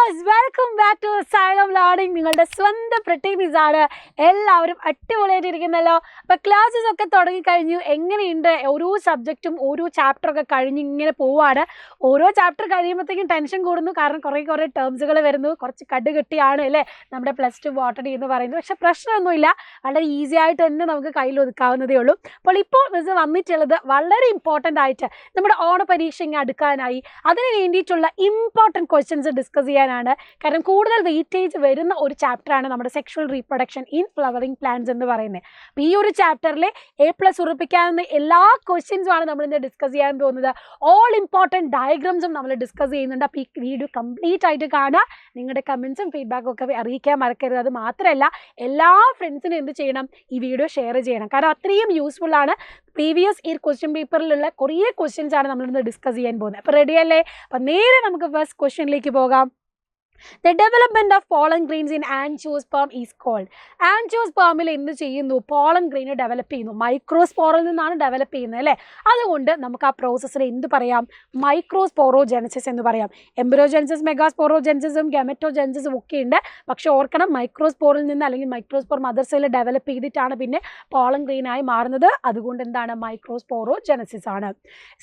Viewers, welcome back to Xylem learning. നിങ്ങളുടെ സ്വന്തം പ്രത്യേകിച്ചാണ്. എല്ലാവരും അടിപൊളിയായിട്ടിരിക്കുന്നല്ലോ. അപ്പോൾ ക്ലാസ്സസ് ഒക്കെ തുടങ്ങിക്കഴിഞ്ഞു. എങ്ങനെയുണ്ട്? ഓരോ സബ്ജക്റ്റും ഓരോ ചാപ്റ്ററൊക്കെ കഴിഞ്ഞ് ഇങ്ങനെ പോവാണ്. ഓരോ ചാപ്റ്റർ കഴിയുമ്പോഴത്തേക്കും ടെൻഷൻ കൂടുന്നു. കാരണം കുറേ ടേംസുകൾ വരുന്നു. കുറച്ച് കടുകെട്ടിയാണ് അല്ലേ നമ്മുടെ +2 ബോട്ടണി എന്ന് പറയുന്നത്. പക്ഷേ പ്രശ്നമൊന്നുമില്ല, വളരെ ഈസി ആയിട്ട് തന്നെ നമുക്ക് കയ്യിൽ ഒതുക്കാവുന്നതേ ഉള്ളൂ. അപ്പോൾ ഇപ്പോൾ മിസ് വന്നിട്ടുള്ളത് വളരെ ഇമ്പോർട്ടൻ്റ് ആയിട്ട് നമ്മുടെ ഓണപരീക്ഷ ഇങ്ങനെ അടുക്കാനായി അതിന് വേണ്ടിയിട്ടുള്ള ഇമ്പോർട്ടൻറ്റ് ക്വസ്റ്റ്യൻസ് ഡിസ്കസ് ചെയ്യാനാണ്. കാരണം കൂടുതൽ വെയിറ്റേജ് വരുന്ന ഒരു ചാപ്റ്ററാണ് നമ്മുടെ sexual reproduction in flowering plants എന്ന് പറയുന്നത്. അപ്പോൾ ഈ ഒരു ചാപ്റ്ററിൽ A+ ഉറപ്പിക്കാവുന്ന എല്ലാ ക്വസ്റ്റ്യൻസുമാണ് നമ്മളിന്ന് ഡിസ്കസ് ചെയ്യാൻ പോകുന്നത്. ഓൾ ഇമ്പോർട്ടൻറ്റ് ഡയഗ്രാംസും നമ്മൾ ഡിസ്കസ് ചെയ്യുന്നുണ്ട്. അപ്പോൾ ഈ വീഡിയോ കംപ്ലീറ്റ് ആയിട്ട് കാണുക. നിങ്ങളുടെ കമൻസും ഫീഡ്ബാക്കും ഒക്കെ അറിയിക്കാൻ മറക്കരുത്. അത് മാത്രമല്ല, എല്ലാ ഫ്രണ്ട്സിനും എന്ത് ചെയ്യണം? ഈ വീഡിയോ ഷെയർ ചെയ്യണം. കാരണം അത്രയും യൂസ്ഫുൾ ആണ്. പ്രീവിയസ് ഇയർ ക്വസ്റ്റ്യൻ പേപ്പറിലുള്ള കുറേ ക്വസ്റ്റ്യൻസ് ആണ് നമ്മളിന്ന് ഡിസ്കസ് ചെയ്യാൻ പോകുന്നത്. അപ്പോൾ റെഡി അല്ലേ? അപ്പോൾ നേരെ നമുക്ക് ഫസ്റ്റ് ക്വസ്റ്റ്യനിലേക്ക് പോകാം. The development of pollen grains in angiosperm is called. Angiospermil എന്ത് ചെയ്യുന്നു? പോളൻ ഗ്രെയിൻ ഡെവലപ്പ് ചെയ്യുന്നു. മൈക്രോസ്പോറിൽ നിന്നാണ് ഡെവലപ്പ് ചെയ്യുന്നത് അല്ലേ? അതുകൊണ്ട് നമുക്ക് ആ പ്രോസസ്സിനെ എന്ത് പറയാം? മൈക്രോസ്പോറോജെനസിസ് എന്ന് പറയാം. എംബ്രിയോജെനസിസ്, മെഗാസ്പോറോജെനസിസും ഗെമറ്റോജെനസിസും ഒക്കെ ഉണ്ട്. പക്ഷെ ഓർക്കണം, മൈക്രോസ്പോറിൽ നിന്ന് അല്ലെങ്കിൽ മൈക്രോസ്പോർ മദർ സെൽ ഡെവലപ്പ് ചെയ്തിട്ടാണ് പിന്നെ പോളൻ ഗ്രെയിനായി മാറുന്നത്. അതുകൊണ്ട് എന്താണ്? മൈക്രോസ്പോറോജെനസിസ് ആണ്.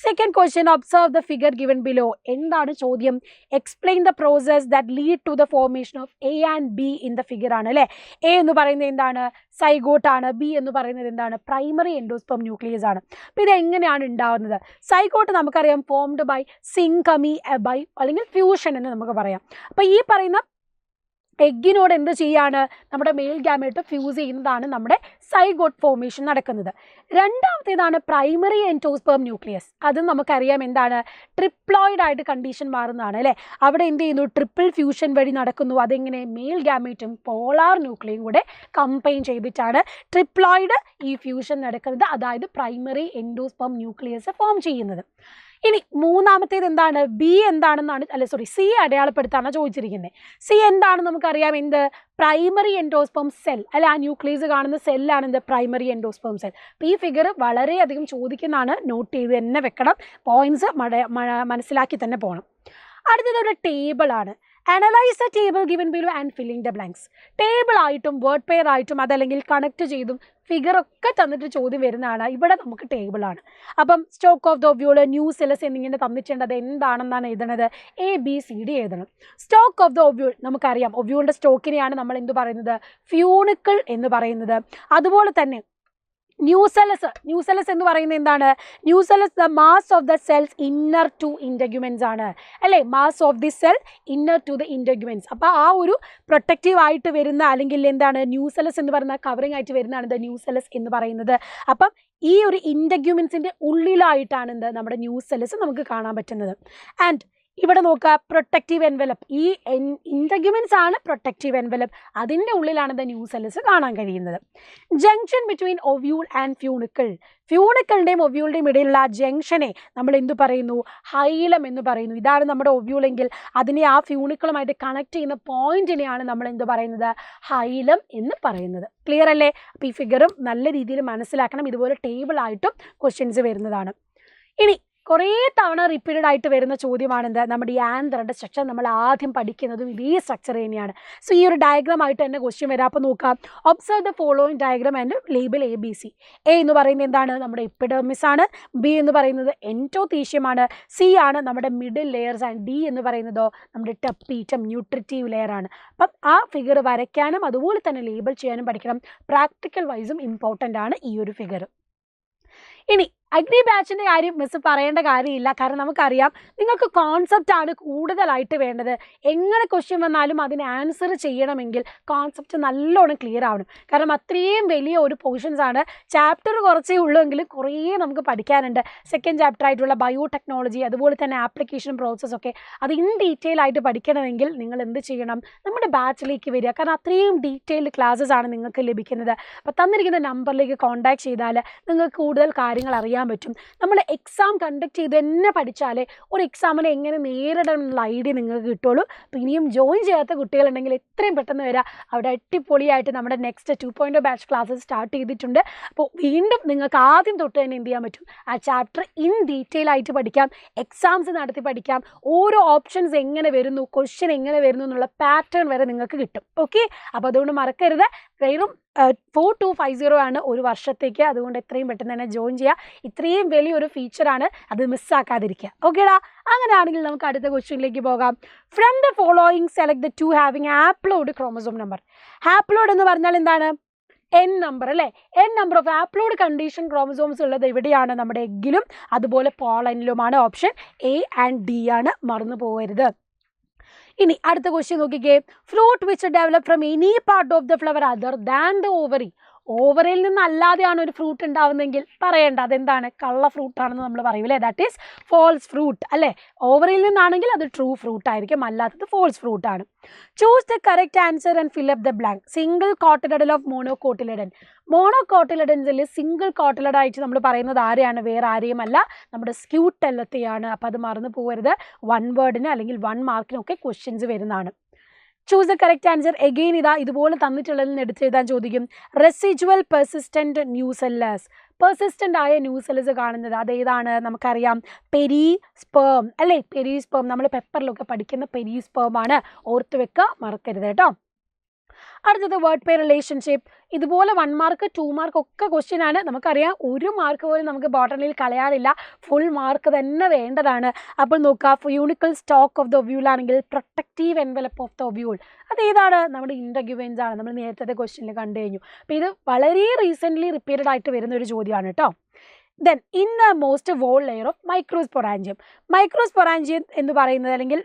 Second question, observe the figure given below. എന്താണ് ചോദ്യം? Explain the process that lead to the formation of A and B in the figure ആണ് അല്ലേ? A എന്ന് പറയുന്നത് എന്താണ്? സൈഗോട്ട് ആണ്. B എന്ന് പറയുന്നത് എന്താണ്? പ്രൈമറി എൻഡോസ്പെർം ന്യൂക്ലിയസ് ആണ്. അപ്പോൾ ഇത് എങ്ങനെയാണ് ഉണ്ടാവുന്നത്? സൈഗോട്ട് നമുക്കറിയാം ഫോംഡ് ബൈ സിങ്കമി ബൈ അല്ലെങ്കിൽ ഫ്യൂഷൻ എന്ന് നമുക്ക് പറയാം. അപ്പോൾ ഈ പറയുന്ന എഗ്ഗിനോട് എന്ത് ചെയ്യാണ്? നമ്മുടെ മെയിൽ ഗാമേറ്റ് ഫ്യൂസ് ചെയ്യുന്നതാണ് നമ്മുടെ സൈഗോട്ട് ഫോർമേഷൻ നടക്കുന്നത്. രണ്ടാമത്തേതാണ് പ്രൈമറി എൻഡോസ്പെർം ന്യൂക്ലിയസ്. അതും നമുക്കറിയാം എന്താണ്? ട്രിപ്ലോയിഡ് ആയിട്ട് കണ്ടീഷൻ മാറുന്നതാണ് അല്ലേ? അവിടെ എന്ത് ചെയ്യുന്നു? ട്രിപ്പിൾ ഫ്യൂഷൻ വഴി നടക്കുന്നു. അതെങ്ങനെ? മെയിൽ ഗാമേറ്റും പോളാർ ന്യൂക്ലിയും കൂടെ കമ്പൈൻ ചെയ്തിട്ടാണ് ട്രിപ്ലോയിഡ് ഈ ഫ്യൂഷൻ നടക്കുന്നത്. അതായത് പ്രൈമറി എൻഡോസ്പെർം ന്യൂക്ലിയസ് ഫോം ചെയ്യുന്നത്. ഇനി മൂന്നാമത്തേത് എന്താണ്? ബി എന്താണെന്നാണ് സി അടയാളപ്പെടുത്താണ് ചോദിച്ചിരിക്കുന്നത്. സി എന്താണെന്ന് നമുക്കറിയാം. എന്ത്? പ്രൈമറി എൻഡോസ്പെർം സെൽ അല്ലെ? ആ ന്യൂക്ലിയസ് കാണുന്ന സെല്ലാണ് എന്ത്? Primary endosperm cell. അപ്പോൾ ഈ ഫിഗർ വളരെയധികം ചോദിക്കുന്നതാണ്. നോട്ട് ചെയ്ത് തന്നെ വെക്കണം. പോയിന്റ്സ് മനസ്സിലാക്കി തന്നെ പോകണം. അടുത്തത് ഒരു ടേബിൾ ആണ്. Analyse the table given below and filling the blanks. Table ആയിട്ടും വേർഡ് പെയർ ആയിട്ടും അതല്ലെങ്കിൽ കണക്ട് ചെയ്തും ഫിഗറൊക്കെ തന്നിട്ട് ചോദ്യം വരുന്നതാണ്. ഇവിടെ നമുക്ക് ടേബിൾ ആണ്. അപ്പം സ്റ്റോക്ക് ഓഫ് ദ ഒവ്യൂള്, ന്യൂസെലസ് എന്നിങ്ങനെ തന്നിട്ടുണ്ട്. അത് എന്താണെന്നാണ് എഴുതുന്നത്? ABCD എഴുതണം. സ്റ്റോക്ക് ഓഫ് ദ ഒവ്യൂൾ നമുക്കറിയാം. ഒവ്യൂളിൻ്റെ സ്റ്റോക്കിനെയാണ് നമ്മൾ എന്ത് പറയുന്നത്? ഫ്യൂണിക്കിൾ എന്ന് പറയുന്നത്. അതുപോലെ തന്നെ ന്യൂസെലസ് എന്ന് പറയുന്നത് എന്താണ്? Nucellus the mass of the cells inner to integuments ആണ് അല്ലേ? Mass of the cell inner to the integuments. അപ്പോൾ ആ ഒരു പ്രൊട്ടക്റ്റീവ് ആയിട്ട് വരുന്ന അല്ലെങ്കിൽ എന്താണ് ന്യൂസെലസ് എന്ന് പറയുന്ന കവറിങ് ആയിട്ട് വരുന്നതാണ് ദ ന്യൂസെലസ് എന്ന് പറയുന്നത്. അപ്പം ഈ ഒരു ഇൻറ്റഗ്യുമെൻസിൻ്റെ ഉള്ളിലായിട്ടാണ് എന്ത്? നമ്മുടെ ന്യൂസെലസ് നമുക്ക് കാണാൻ പറ്റുന്നത്. ആൻഡ് ഇവിടെ നോക്കുക, പ്രൊട്ടക്റ്റീവ് എൻവലപ്പ്. ഈ ഇൻറ്റഗ്യുമെൻസ് ആണ് പ്രൊട്ടക്റ്റീവ് എൻവലപ്പ്. അതിൻ്റെ ഉള്ളിലാണ് ദ ന്യൂസെലസ് കാണാൻ കഴിയുന്നത്. Junction between ovule and funicle. ഫ്യൂണിക്കിളിൻ്റെയും ഒവ്യൂളിൻ്റെയും ഇടയിലുള്ള ആ ജംഗ്ഷനെ നമ്മൾ എന്ത് പറയുന്നു? ഹൈലം എന്ന് പറയുന്നു. ഇതാണ് നമ്മുടെ ഒവ്യൂളെങ്കിൽ അതിനെ ആ ഫ്യൂണിക്കിളുമായിട്ട് കണക്ട് ചെയ്യുന്ന പോയിന്റിനെയാണ് നമ്മൾ എന്ത് പറയുന്നത്? ഹൈലം എന്ന് പറയുന്നത്. ക്ലിയർ അല്ലേ? അപ്പോൾ ഈ ഫിഗറും നല്ല രീതിയിൽ മനസ്സിലാക്കണം. ഇതുപോലെ ടേബിൾ ആയിട്ടും ക്വസ്റ്റ്യൻസ് വരുന്നതാണ്. ഇനി കുറേ തവണ റിപ്പീറ്റഡ് ആയിട്ട് വരുന്ന ചോദ്യമാണെന്ത്? നമ്മുടെ ഈ ആന്ത്രയുടെ സ്ട്രക്ചർ നമ്മൾ ആദ്യം പഠിക്കുന്നതും ഇതേ സ്ട്രക്ചർ തന്നെയാണ്. സോ ഈ ഒരു ഡയഗ്രാം ആയിട്ട് തന്നെ ക്വസ്റ്റ്യൻ വരാം. അപ്പോൾ നോക്കാം. Observe the following diagram and label ABC. A എന്ന് പറയുന്നത് എന്താണ്? നമ്മുടെ എപ്പിഡെർമിസ് ആണ്. B എന്ന് പറയുന്നത് എൻഡോതീഷ്യമാണ്. C ആണ് നമ്മുടെ മിഡിൽ ലെയേഴ്സ് ആൻഡ് D എന്ന് പറയുന്നതോ നമ്മുടെ ടപ്പീറ്റം ന്യൂട്രിറ്റീവ് ലെയർ ആണ്. അപ്പം ആ ഫിഗർ വരയ്ക്കാനും അതുപോലെ തന്നെ ലേബൽ ചെയ്യാനും പഠിക്കണം. പ്രാക്ടിക്കൽ വൈസും ഇമ്പോർട്ടൻ്റ് ആണ് ഈ ഒരു ഫിഗർ. ഇനി അഗ്രി ബാച്ചിൻ്റെ കാര്യം മിസ് പറയേണ്ട കാര്യമില്ല. കാരണം നമുക്കറിയാം നിങ്ങൾക്ക് കോൺസെപ്റ്റ് ആണ് കൂടുതലായിട്ട് വേണ്ടത്. എങ്ങനെ ക്വസ്റ്റ്യൻ വന്നാലും അതിന് ആൻസർ ചെയ്യണമെങ്കിൽ കോൺസെപ്റ്റ് നല്ലോണം ക്ലിയർ ആവണം. കാരണം അത്രയും വലിയ ഒരു പോർഷൻസ് ആണ്. ചാപ്റ്റർ കുറച്ചേ ഉള്ളൂ എങ്കിലും കുറേ നമുക്ക് പഠിക്കാനുണ്ട്. സെക്കൻഡ് ചാപ്റ്റർ ആയിട്ടുള്ള ബയോടെക്നോളജി അതുപോലെ തന്നെ ആപ്ലിക്കേഷൻ പ്രോസസ്സൊക്കെ അത് ഇൻ ഡീറ്റെയിൽ ആയിട്ട് പഠിക്കണമെങ്കിൽ നിങ്ങൾ എന്ത് ചെയ്യണം? നമ്മുടെ ബാച്ചിലേക്ക് വരിക. കാരണം അത്രയും ഡീറ്റെയിൽഡ് ക്ലാസ്സസ് ആണ് നിങ്ങൾക്ക് ലഭിക്കുന്നത്. അപ്പോൾ തന്നിരിക്കുന്ന നമ്പറിലേക്ക് കോൺടാക്ട് ചെയ്താൽ നിങ്ങൾക്ക് കൂടുതൽ കാര്യങ്ങൾ അറിയാൻ ചെയ്യാൻ പറ്റും, നമ്മൾ എക്സാം കണ്ടക്ട് ചെയ്ത് തന്നെ പഠിച്ചാലേ ഒരു എക്സാമിനെ എങ്ങനെ നേരിടണം എന്നുള്ള ഐഡിയ നിങ്ങൾക്ക് കിട്ടുള്ളൂ. അപ്പോൾ ഇനിയും ജോയിൻ ചെയ്യാത്ത കുട്ടികളുണ്ടെങ്കിൽ എത്രയും പെട്ടെന്ന് വരിക. അവിടെ അടിപൊളിയായിട്ട് നമ്മുടെ നെക്സ്റ്റ് 2.0 ബാച്ച് ക്ലാസ്സസ് സ്റ്റാർട്ട് ചെയ്തിട്ടുണ്ട്. അപ്പോൾ വീണ്ടും നിങ്ങൾക്ക് ആദ്യം തൊട്ട് തന്നെ എന്ത് ചെയ്യാൻ പറ്റും, ആ ചാപ്റ്റർ ഇൻ ഡീറ്റെയിൽ ആയിട്ട് പഠിക്കാം, എക്സാംസ് നടത്തി പഠിക്കാം, ഓരോ ഓപ്ഷൻസ് എങ്ങനെ വരുന്നു, ക്വസ്റ്റ്യൻ എങ്ങനെ വരുന്നു എന്നുള്ള പാറ്റേൺ വരെ നിങ്ങൾക്ക് കിട്ടും. ഓക്കെ, അപ്പോൾ അതുകൊണ്ട് മറക്കരുത്, വെറും 4250 ആണ് ഒരു വർഷത്തേക്ക്. അതുകൊണ്ട് എത്രയും പെട്ടെന്ന് തന്നെ ജോയിൻ ചെയ്യുക. ഇത്രയും വലിയൊരു ഫീച്ചറാണ്, അത് മിസ്സാക്കാതിരിക്കുക. ഓക്കേടാ, അങ്ങനെയാണെങ്കിൽ നമുക്ക് അടുത്ത ക്വസ്റ്റ്യനിലേക്ക് പോകാം. From the following select the 2 having haploid chromosome number. Haploid എന്ന് പറഞ്ഞാൽ എന്താണ്? n നമ്പർ അല്ലേ. n number of haploid condition chromosomes ഉള്ളത് എവിടെയാണ്? നമ്മുടെ എഗ്ഗിലും അതുപോലെ പോളനിലുമാണ്. ഓപ്ഷൻ A and D ആണ്, മറന്നു പോകരുത്. ഇനി അടുത്ത ക്വസ്റ്റ്യൻ നോക്കിക്കേ. Fruit which develop from any part of the flower other than the ovary. ഓവറിൽ നിന്നല്ലാതെയാണ് ഒരു ഫ്രൂട്ട് ഉണ്ടാവുന്നതെങ്കിൽ പറയേണ്ട, അതെന്താണ്? കള്ള ഫ്രൂട്ടാണെന്ന് നമ്മൾ പറയൂലേ, ദാറ്റ് ഈസ് ഫോൾസ് ഫ്രൂട്ട് അല്ലേ. ഓവറിൽ നിന്നാണെങ്കിൽ അത് ട്രൂ ഫ്രൂട്ട് ആയിരിക്കും, അല്ലാത്തത് ഫോൾസ് ഫ്രൂട്ടാണ്. Choose the correct answer and fill up the blank. Single cotyledon of monocotyledon. മോണോകോട്ടിലഡൻസിൽ സിംഗിൾ കോട്ടിലഡായിട്ട് നമ്മൾ പറയുന്നത് ആരെയാണ്? വേറെ ആരെയുമല്ല, നമ്മുടെ സ്ക്യൂട്ടെല്ലത്തെയാണ്. അപ്പം അത് മറന്നു പോകരുത്. 1 വേർഡിന് അല്ലെങ്കിൽ 1 മാർക്കിനൊക്കെ ക്വസ്റ്റ്യൻസ് വരുന്നതാണ്. Choose the correct answer. Again ഇതാ ഇതുപോലെ തന്നിട്ടുള്ളതിൽ നിന്ന് എടുത്തെഴുതാൻ ചോദിക്കും. Residual persistent ന്യൂസെല്ലേഴ്സ്. പെർസിസ്റ്റന്റ് ആയ ന്യൂസെല്ലേഴ്സ് കാണുന്നത് അതേതാണ്? നമുക്കറിയാം, പെരിസ്പേം അല്ലേ. പെരിസ്പേം നമ്മൾ പെപ്പറിലൊക്കെ പഠിക്കുന്ന പെരിസ്പേം ആണ്, ഓർത്ത് വെക്കുക, മറക്കരുത് കേട്ടോ. അടുത്തത് വേർഡ് പേ റിലേഷൻഷിപ്പ്. ഇതുപോലെ 1 മാർക്ക് 2 മാർക്ക് ഒക്കെ ക്വസ്റ്റ്യൻ ആണ്. നമുക്കറിയാം 1 മാർക്ക് പോലും നമുക്ക് ബോട്ടണിയിൽ കളയാറില്ല, ഫുൾ മാർക്ക് തന്നെ വേണ്ടതാണ്. അപ്പോൾ നോക്കുക, funicle stalk of the ovule ആണെങ്കിൽ protective envelope of the ovule അതേതാണ്? നമ്മുടെ ഇൻഡഗ്യുവൻസ് ആണ്. നമ്മൾ നേരത്തെ ക്വസ്റ്റ്യനിൽ കണ്ടു കഴിഞ്ഞു. അപ്പോൾ ഇത് വളരെ റീസെൻ്റ്ലി റിപ്പീറ്റഡ് ആയിട്ട് വരുന്ന ഒരു ചോദ്യമാണ് കേട്ടോ. Then in the most wall layer of microsporangium. Microsporangium എന്ന് പറയുന്നത് അല്ലെങ്കിൽ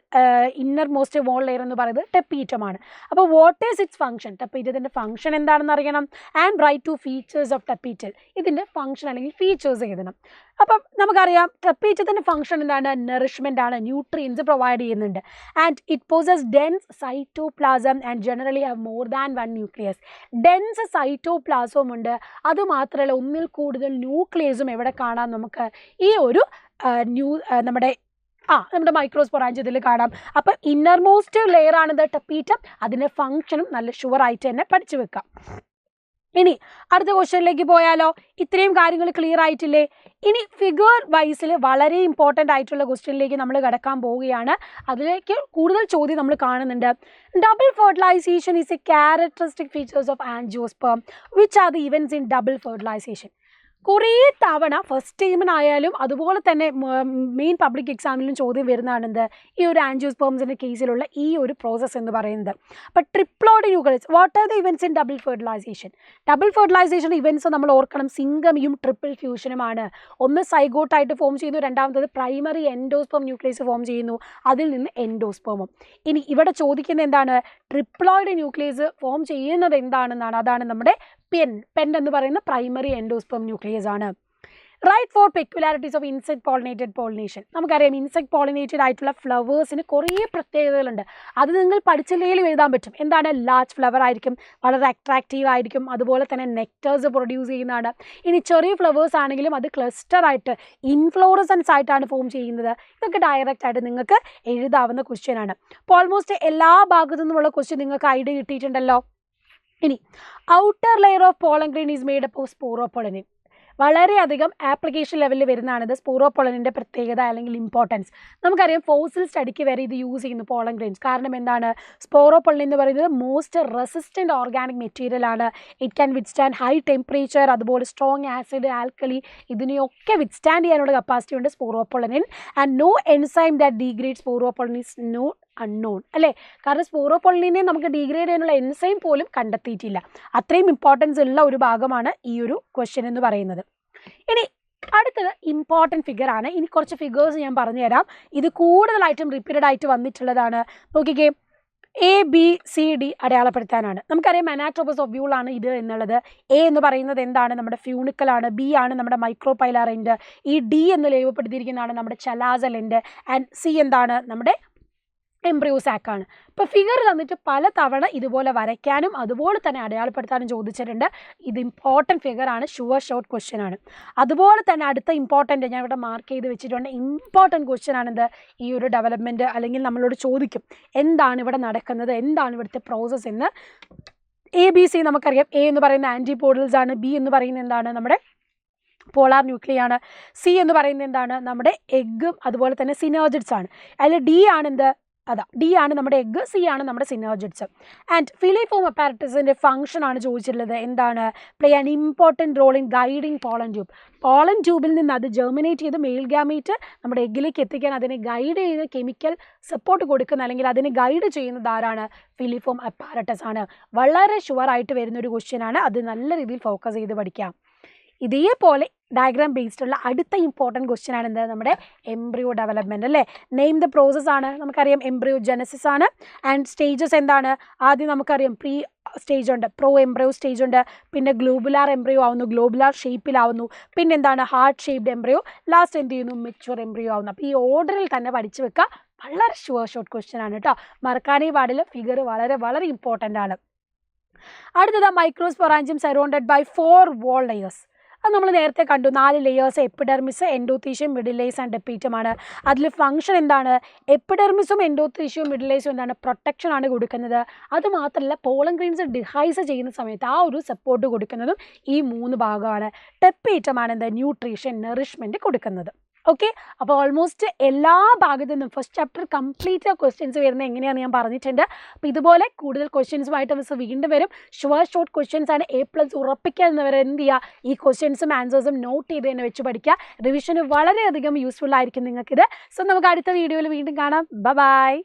ഇന്നർ മോസ്റ്റ് വോൾ ലെയർ എന്ന് പറയുന്നത് ടെപ്പീറ്റമാണ്. അപ്പോൾ വാട്ട് ഈസ് ഇറ്റ്സ് ഫംഗ്ഷൻ? ടെപ്പീറ്റത്തിൻ്റെ ഫംഗ്ഷൻ എന്താണെന്ന് അറിയണം. And write 2 features of tapetal. ഇതിൻ്റെ ഫംഗ്ഷൻ അല്ലെങ്കിൽ ഫീച്ചേഴ്സ് എഴുതണം. അപ്പം നമുക്കറിയാം ടെപ്പീറ്റത്തിൻ്റെ ഫംഗ്ഷൻ എന്താണ്? നറിഷ്മെൻ്റ് ആണ്, ന്യൂട്രിയൻസ് പ്രൊവൈഡ് ചെയ്യുന്നുണ്ട്. And it possess dense cytoplasm and generally have more than 1 nucleus. Dense സൈറ്റോപ്ലാസവും ഉണ്ട്, അതുമാത്രമല്ല ഒന്നിൽ കൂടുതൽ ന്യൂക്ലിയസും എവിടെ കാണാം നമുക്ക്? ഈ ഒരു നമ്മുടെ മൈക്രോസ്പൊറാഞ്ചിയത്തിൽ കാണാം. അപ്പം ഇന്നർ മോസ്റ്റ് ലെയർ ആണ് ദ ടെപ്പീറ്റം. അതിൻ്റെ ഫംഗ്ഷനും നല്ല ഷുവറായിട്ട് തന്നെ പഠിച്ചു വെക്കാം. ഇനി അടുത്ത ക്വസ്റ്റ്യനിലേക്ക് പോയാലോ? ഇത്രയും കാര്യങ്ങൾ ക്ലിയർ ആയിട്ടില്ലേ? ഇനി ഫിഗർ വൈസിൽ വളരെ ഇമ്പോർട്ടൻ്റ് ആയിട്ടുള്ള ക്വസ്റ്റ്യനിലേക്ക് നമ്മൾ കടക്കാൻ പോവുകയാണ്. അതിലേക്ക് കൂടുതൽ ചോദ്യം നമ്മൾ കാണുന്നുണ്ട്. Double fertilization is a characteristic features of angiosperm. Which are the events in double fertilization? കുറേ തവണ ഫസ്റ്റ് ടൈമിനായാലും അതുപോലെ തന്നെ മെയിൻ പബ്ലിക് എക്സാമിലും ചോദ്യം വരുന്നതാണെന്ത്? ഈ ഒരു ആൻജിയോസ്പേംസിൻ്റെ കേസിലുള്ള ഈ ഒരു പ്രോസസ്സ് എന്ന് പറയുന്നത്. അപ്പോൾ triploid nucleus. What are the events in double fertilization? Double fertilization events നമ്മൾ ഓർക്കണം, സിംഗമിയും ട്രിപ്പിൾ ഫ്യൂഷനുമാണ്. ഒന്ന് സൈഗോട്ടായിട്ട് ഫോം ചെയ്യുന്നു, രണ്ടാമത്തത് പ്രൈമറി എൻഡോസ്പേം ന്യൂക്ലിയസ് ഫോം ചെയ്യുന്നു, അതിൽ നിന്ന് എൻഡോസ്പേമും. ഇനി ഇവിടെ ചോദിക്കുന്നത് എന്താണ്? ട്രിപ്ലോയിഡ് ന്യൂക്ലിയസ് ഫോം ചെയ്യുന്നത് എന്താണെന്നാണ്. അതാണ് നമ്മുടെ പെൻ എന്ന് പറയുന്ന പ്രൈമറി എൻഡോസ്പേം ന്യൂക്ലിയസ് ആണ്. Write 4 peculiarities of insect pollinated pollination. നമുക്കറിയാം ഇൻസെക്ട് പോളിനേറ്റഡ് ആയിട്ടുള്ള ഫ്ലവേഴ്സിന് കുറേ പ്രത്യേകതകളുണ്ട്. അത് നിങ്ങൾ പഠിച്ചില്ലെങ്കിലും എഴുതാൻ പറ്റും. എന്താണ്? ലാർജ് ഫ്ലവർ ആയിരിക്കും, വളരെ അട്രാക്റ്റീവ് ആയിരിക്കും, അതുപോലെ തന്നെ നെക്ടേഴ്സ് പ്രൊഡ്യൂസ് ചെയ്യുന്നതാണ്. ഇനി ചെറിയ ഫ്ലവേഴ്സ് ആണെങ്കിലും അത് ക്ലസ്റ്റർ ആയിട്ട് ഇൻഫ്ലോറസൻസ് ആയിട്ടാണ് ഫോം ചെയ്യുന്നത്. ഇതൊക്കെ ഡയറക്റ്റ് ആയിട്ട് നിങ്ങൾക്ക് എഴുതാവുന്ന ക്വസ്റ്റ്യൻ ആണ്. അപ്പോൾ ഓൾമോസ്റ്റ് എല്ലാ ഭാഗത്തു നിന്നുമുള്ള ക്വസ്റ്റ്യൻ നിങ്ങൾക്ക് ഐഡിയ കിട്ടിയിട്ടുണ്ടല്ലോ. ഇനി outer layer of pollen grain is made up of sporopollenin. വളരെയധികം ആപ്ലിക്കേഷൻ ലെവലിൽ വരുന്നതാണിത്. സ്പോറോപോളനിൻ്റെ പ്രത്യേകത അല്ലെങ്കിൽ ഇമ്പോർട്ടൻസ് നമുക്കറിയാം. ഫോസിൽ സ്റ്റഡിക്ക് വരെ ഇത് യൂസ് ചെയ്യുന്നു പോളൻ ഗ്രെയിൻസ്. കാരണം എന്താണ്? സ്പോറോപോളൻ എന്ന് പറയുന്നത് മോസ്റ്റ് റെസിസ്റ്റൻറ്റ് ഓർഗാനിക് മെറ്റീരിയൽ ആണ്. It can withstand high temperature, അതുപോലെ സ്ട്രോങ് ആസിഡ്, ആൽക്കലി, ഇതിനെയൊക്കെ വിത്ത്സ്റ്റാൻഡ് ചെയ്യാനുള്ള കപ്പാസിറ്റി ഉണ്ട് sporopollenin. And no enzyme that degrade sporopollenin is no unknown അല്ലേ. കാരണം സ്പോറോപോളനിനെ നമുക്ക് ഡീഗ്രേഡ് ചെയ്യാനുള്ള എൻസൈം പോലും കണ്ടെത്തിയിട്ടില്ല. അത്രയും ഇമ്പോർട്ടൻസ് ഉള്ള ഒരു ഭാഗമാണ് ഈ ഒരു ക്വസ്റ്റ്യൻ എന്ന് പറയുന്നത്. ഇനി അടുത്തത് ഇമ്പോർട്ടൻറ്റ് ഫിഗർ ആണ്. ഇനി കുറച്ച് ഫിഗേഴ്സ് ഞാൻ പറഞ്ഞുതരാം. ഇത് കൂടുതലായിട്ടും റിപ്പീറ്റഡ് ആയിട്ട് വന്നിട്ടുള്ളതാണ്. നോക്കിക്കേ, ABCD അടയാളപ്പെടുത്താനാണ്. നമുക്കറിയാം അനാട്രോപസ് ഒവ്യൂൾ ആണ് ഇത് എന്നുള്ളത്. A എന്ന് പറയുന്നത് എന്താണ്? നമ്മുടെ ഫ്യൂണിക്കലാണ്. B ആണ് നമ്മുടെ മൈക്രോപൈലാർ എൻഡ്. ഈ D എന്ന് രേഖപ്പെടുത്തിയിരിക്കുന്നതാണ് നമ്മുടെ ചലാസൽ എൻഡ്. ആൻഡ് C എന്താണ്? നമ്മുടെ എംബ്രിയോ സാക്കാണ്. ഇപ്പോൾ ഫിഗർ തന്നിട്ട് പല തവണ ഇതുപോലെ വരയ്ക്കാനും അതുപോലെ തന്നെ അടയാളപ്പെടുത്താനും ചോദിച്ചിട്ടുണ്ട്. ഇത് ഇമ്പോർട്ടൻറ്റ് ഫിഗറാണ്, ഷുവർ ഷോർട്ട് ക്വസ്റ്റ്യൻ ആണ്. അതുപോലെ തന്നെ അടുത്ത ഇമ്പോർട്ടൻറ്റ് ഞാൻ ഇവിടെ മാർക്ക് ചെയ്ത് വെച്ചിട്ടുണ്ട്, ഇമ്പോർട്ടൻറ്റ് ക്വസ്റ്റ്യൻ ആണിത്. ഈ ഒരു ഡെവലപ്മെൻറ്റ് അല്ലെങ്കിൽ നമ്മളോട് ചോദിക്കും എന്താണ് ഇവിടെ നടക്കുന്നത്, എന്താണ് ഇവിടുത്തെ പ്രോസസ്സ് എന്ന്. ABC നമുക്കറിയാം. A എന്ന് പറയുന്ന ആൻറ്റിപോഡൽസ് ആണ്. B എന്ന് പറയുന്നത് എന്താണ്, നമ്മുടെ പോളാർ ന്യൂക്ലിയാണ്. C എന്ന് പറയുന്നത് എന്താണ്, നമ്മുടെ എഗ്ഗും അതുപോലെ തന്നെ സിനർജിഡ്സ് ആണ്. അതിൽ D ആണ് എന്ത്, D ആണ് നമ്മുടെ എഗ്ഗ്, C ആണ് നമ്മുടെ സിനർജിഡ്സ്. ആൻഡ് ഫിലിഫോം അപ്പാരറ്റസിൻ്റെ ഫംഗ്ഷൻ ആണ് ചോദിച്ചിട്ടുള്ളത്. എന്താണ്, play an important role in guiding pollen tube. Pollen ട്യൂബിൽ നിന്ന് അത് ജെർമിനേറ്റ് ചെയ്ത് മെയിൽ ഗാമീറ്റ് നമ്മുടെ എഗ്ഗിലേക്ക് എത്തിക്കാൻ അതിനെ ഗൈഡ് ചെയ്യുന്ന കെമിക്കൽ സപ്പോർട്ട് കൊടുക്കുന്ന അല്ലെങ്കിൽ അതിനെ ഗൈഡ് ചെയ്യുന്നത് ആരാണ്, ഫിലിഫോം അപ്പാരറ്റസ് ആണ്. വളരെ ഷുവറായിട്ട് വരുന്നൊരു ക്വസ്റ്റ്യൻ ആണ്. അത് നല്ല രീതിയിൽ ഫോക്കസ് ചെയ്ത് പഠിക്കാം. ഇതേപോലെ ഡയഗ്രാം ബേസ്ഡ് ഉള്ള അടുത്ത ഇമ്പോർട്ടൻറ്റ് ക്വസ്റ്റ്യൻ ആണ് എന്ത്, നമ്മുടെ എംബ്രിയോ ഡെവലപ്മെൻറ്റ് അല്ലേ. നെയിം ദ പ്രോസസ് ആണ്, നമുക്കറിയാം എംബ്രിയോ ജെനസിസ് ആണ്. ആൻഡ് സ്റ്റേജസ് എന്താണ്, ആദ്യം നമുക്കറിയാം പ്രീ സ്റ്റേജ് ഉണ്ട്, പ്രോ എംബ്രിയോ സ്റ്റേജ് ഉണ്ട്, പിന്നെ ഗ്ലോബുലാർ എംബ്രിയോ ആവുന്നു, ഗ്ലോബുലാർ ഷേപ്പിലാവുന്നു, പിന്നെ എന്താണ് ഹാർട്ട് ഷേപ്ഡ് എംബ്രിയോ, ലാസ്റ്റ് എന്ത് ചെയ്യുന്നു, മെച്യൂർ എംബ്രിയോ ആവുന്നു. അപ്പോൾ ഈ ഓർഡറിൽ തന്നെ പഠിച്ചു വെക്കുക. വളരെ ഷുവർ ഷോർട്ട് ക്വസ്റ്റ്യൻ ആണ് കേട്ടോ, മറക്കാനേ പാടില്ല. ഫിഗർ വളരെ വളരെ ഇമ്പോർട്ടൻ്റ് ആണ്. അടുത്തത് microsporangium surrounded by 4 wall layers. അത് നമ്മൾ നേരത്തെ കണ്ടു, 4 layers, epidermis, endothecium, middle layers and എപ്പീറ്റമാണ്. അതിൽ ഫംഗ്ഷൻ എന്താണ്, എപ്പിഡെർമിസും എൻഡോത്തീഷ്യവും മിഡിൽ ലെയേഴ്സും എന്താണ്, പ്രൊട്ടക്ഷൻ ആണ് കൊടുക്കുന്നത്. അതുമാത്രമല്ല പോളൻ ഗ്രെയിൻസ് ഡിഹൈസ് ചെയ്യുന്ന സമയത്ത് ആ ഒരു സപ്പോർട്ട് കൊടുക്കുന്നതും ഈ 3 ഭാഗമാണ്. ടെപ്പീറ്റമാണ് എന്ത്, ന്യൂട്രീഷൻ നറിഷ്മെൻറ്റ് കൊടുക്കുന്നത്. ഓക്കെ, അപ്പോൾ ഓൾമോസ്റ്റ് എല്ലാ ഭാഗത്തു നിന്നും ഫസ്റ്റ് ചാപ്റ്റർ കംപ്ലീറ്റ് ക്വസ്റ്റ്യൻസ് വരുന്നത് എങ്ങനെയാണെന്ന് ഞാൻ പറഞ്ഞിട്ടുണ്ട്. അപ്പോൾ ഇതുപോലെ കൂടുതൽ ക്വസ്റ്റ്യൻസുമായിട്ട് മിസ് വീണ്ടും വരും. ഷുവർ ഷോർട്ട് ക്വസ്റ്റ്യൻസ് ആണ്, A+ ഉറപ്പിക്കുക എന്നവരെ എന്ത് ചെയ്യുക, ഈ ക്വസ്റ്റ്യൻസും ആൻസേഴ്സും നോട്ട് ചെയ്ത് തന്നെ വെച്ച് പഠിക്കുക. റിവിഷന് വളരെയധികം യൂസ്ഫുൾ ആയിരിക്കും നിങ്ങൾക്കിത്. സോ നമുക്ക് അടുത്ത വീഡിയോയിൽ വീണ്ടും കാണാം. ബൈ.